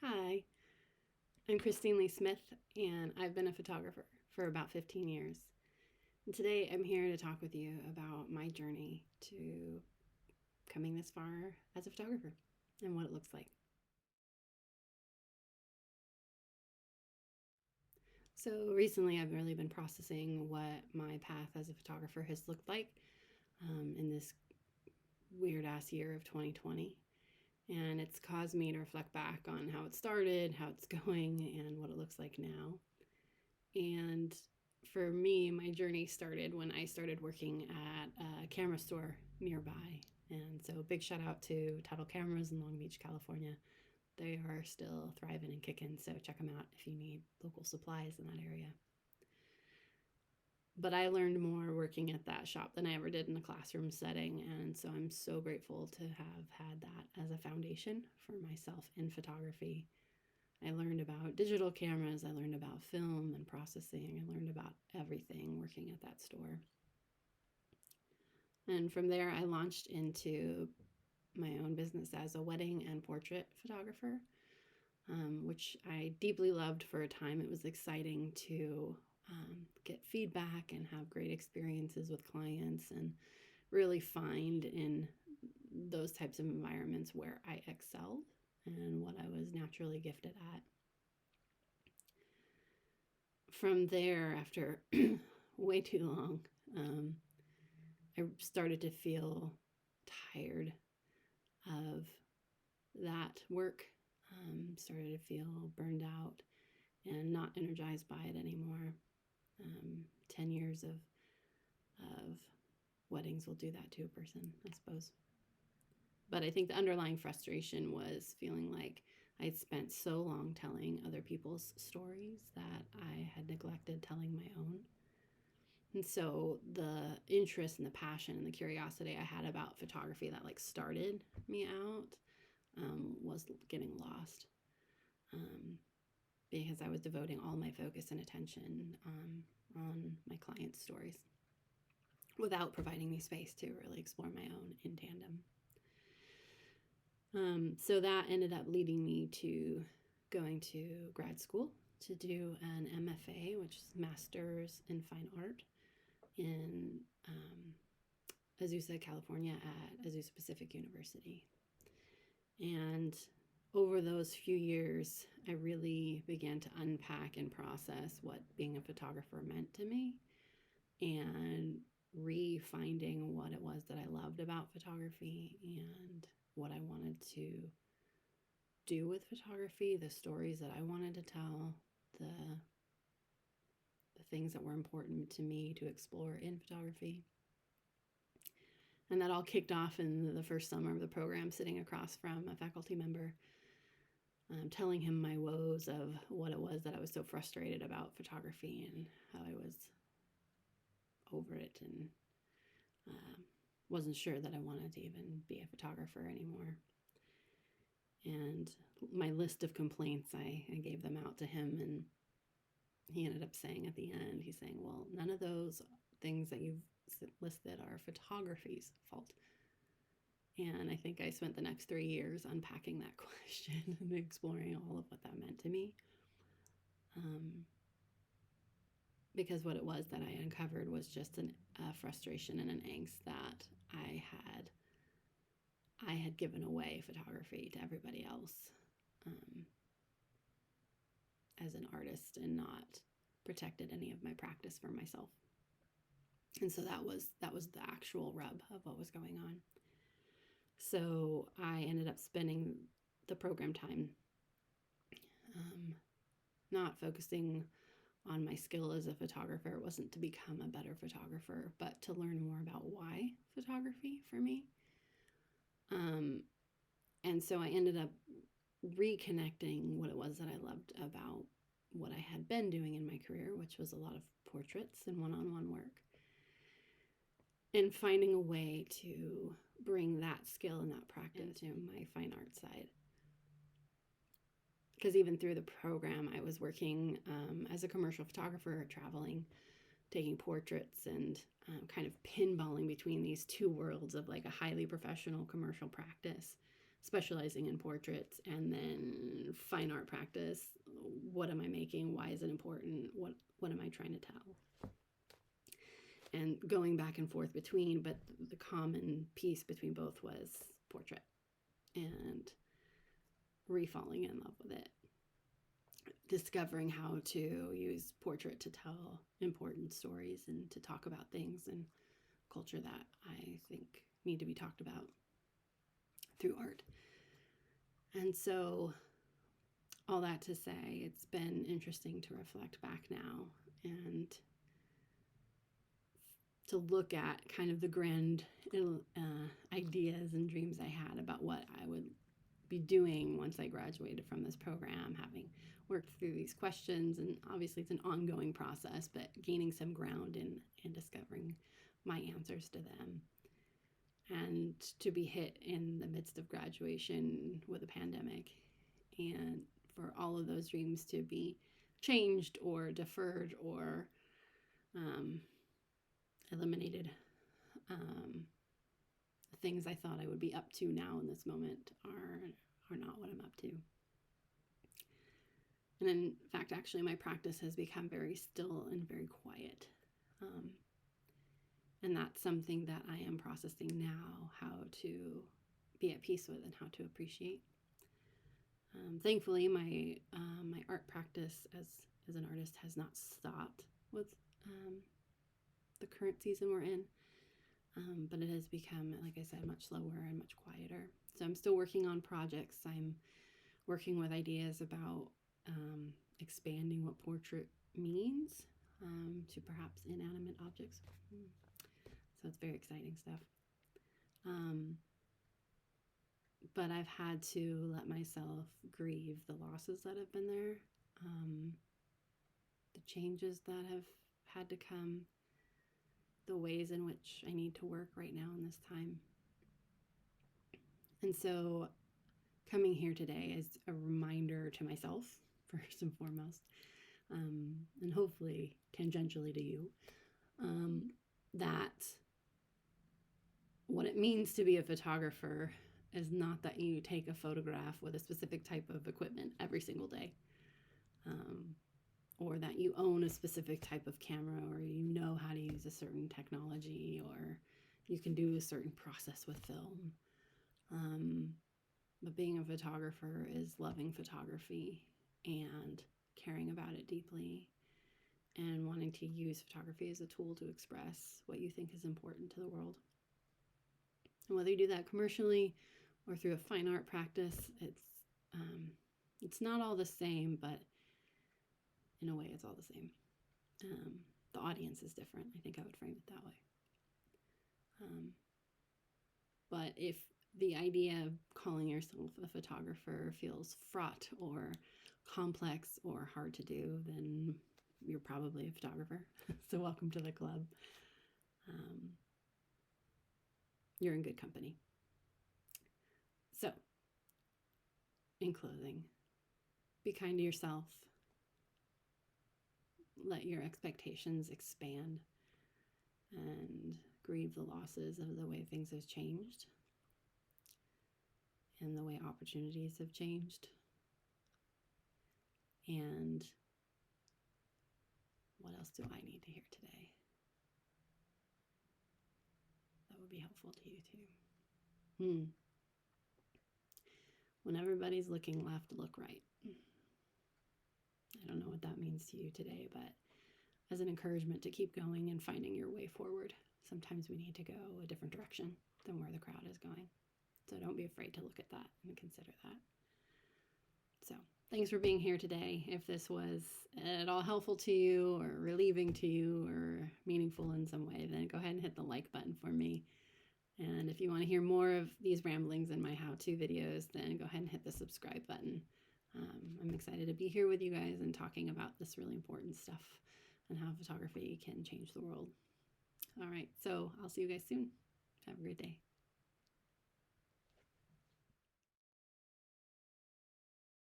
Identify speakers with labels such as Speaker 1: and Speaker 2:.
Speaker 1: Hi, I'm Christine Lee Smith, and I've been a photographer for about 15 years. And today I'm here to talk with you about my journey to coming this far as a photographer and what it looks like. So, recently I've really been processing what my path as a photographer has looked like in this weird ass year of 2020. And it's caused me to reflect back on how it started, how it's going, and what it looks like now. And for me, my journey started when I started working at a camera store nearby. And so, big shout out to Tuttle Cameras in Long Beach, California. They are still thriving and kicking, so check them out if you need local supplies in that area. But I learned more working at that shop than I ever did in a classroom setting. And so I'm so grateful to have had that as a foundation for myself in photography. I learned about digital cameras, I learned about film and processing, I learned about everything working at that store. And from there, I launched into my own business as a wedding and portrait photographer, which I deeply loved for a time. It was exciting to get feedback and have great experiences with clients and really find in those types of environments where I excelled and what I was naturally gifted at. From there, after way too long, I started to feel tired of that work, started to feel burned out and not energized by it anymore. 10 years of weddings will do that to a person, I suppose. But I think the underlying frustration was feeling like I'd spent so long telling other people's stories that I had neglected telling my own. And so the interest and the passion and the curiosity I had about photography that started me out was getting lost because I was devoting all my focus and attention on my clients' stories without providing me space to really explore my own in tandem. So that ended up leading me to going to grad school to do an MFA, which is Master's in Fine Art, in Azusa, California at Azusa Pacific University. And over those few years, I really began to unpack and process what being a photographer meant to me and refinding what it was that I loved about photography and what I wanted to do with photography, the stories that I wanted to tell, the things that were important to me to explore in photography. And that all kicked off in the first summer of the program, sitting across from a faculty member, telling him my woes of what it was that I was so frustrated about photography and how I was over it and wasn't sure that I wanted to even be a photographer anymore. And my list of complaints, I gave them out to him, and he ended up saying at the end, he's saying, well, none of those things that you've listed are photography's fault. And I think I spent the next 3 years unpacking that question and exploring all of what that meant to me. Because what it was that I uncovered was just a frustration and an angst that I had given away photography to everybody else as an artist and not protected any of my practice for myself. And so that was the actual rub of what was going on. So I ended up spending the program time not focusing on my skill as a photographer. It wasn't to become a better photographer, but to learn more about why photography for me. And so I ended up reconnecting what it was that I loved about what I had been doing in my career, which was a lot of portraits and one-on-one work, and finding a way to bring that skill and that practice to my fine art side. Because even through the program, I was working as a commercial photographer, traveling, taking portraits, and kind of pinballing between these two worlds of like a highly professional commercial practice specializing in portraits, and then fine art practice. What am I making? Why is it important? What am I trying to tell? And going back and forth between, but the common piece between both was portrait, and re-falling in love with it. Discovering how to use portrait to tell important stories and to talk about things and culture that I think need to be talked about through art. And so, all that to say, it's been interesting to reflect back now and to look at kind of the grand ideas and dreams I had about what I would be doing once I graduated from this program, having worked through these questions. And obviously it's an ongoing process, but gaining some ground in discovering my answers to them. And to be hit in the midst of graduation with a pandemic, and for all of those dreams to be changed or deferred or eliminated. Things I thought I would be up to now in this moment are not what I'm up to. And in fact, actually, my practice has become very still and very quiet. And that's something that I am processing now, how to be at peace with and how to appreciate. Thankfully, my art practice as an artist has not stopped with the current season we're in, but it has become, like I said, much slower and much quieter. So I'm still working on projects. I'm working with ideas about expanding what portrait means to perhaps inanimate objects. So it's very exciting stuff. But I've had to let myself grieve the losses that have been there, the changes that have had to come, the ways in which I need to work right now in this time. And so coming here today is a reminder to myself, first and foremost, and hopefully tangentially to you, that what it means to be a photographer is not that you take a photograph with a specific type of equipment every single day, or that you own a specific type of camera, or you know how to use a certain technology, or you can do a certain process with film. But being a photographer is loving photography and caring about it deeply and wanting to use photography as a tool to express what you think is important to the world. And whether you do that commercially or through a fine art practice, it's not all the same, but in a way it's all the same. The audience is different. I think I would frame it that way. But if the idea of calling yourself a photographer feels fraught or complex or hard to do, then you're probably a photographer. So welcome to the club. You're in good company. So, in closing, be kind to yourself. Let your expectations expand and grieve the losses of the way things have changed and the way opportunities have changed. And what else do I need to hear today that would be helpful to you too? When everybody's looking left, look right. I don't know what that means to you today, but as an encouragement to keep going and finding your way forward, sometimes we need to go a different direction than where the crowd is going. So don't be afraid to look at that and consider that. So thanks for being here today. If this was at all helpful to you or relieving to you or meaningful in some way, then go ahead and hit the like button for me. And if you want to hear more of these ramblings in my how-to videos, then go ahead and hit the subscribe button. I'm excited to be here with you guys and talking about this really important stuff and how photography can change the world. All right, so I'll see you guys soon. Have a great day.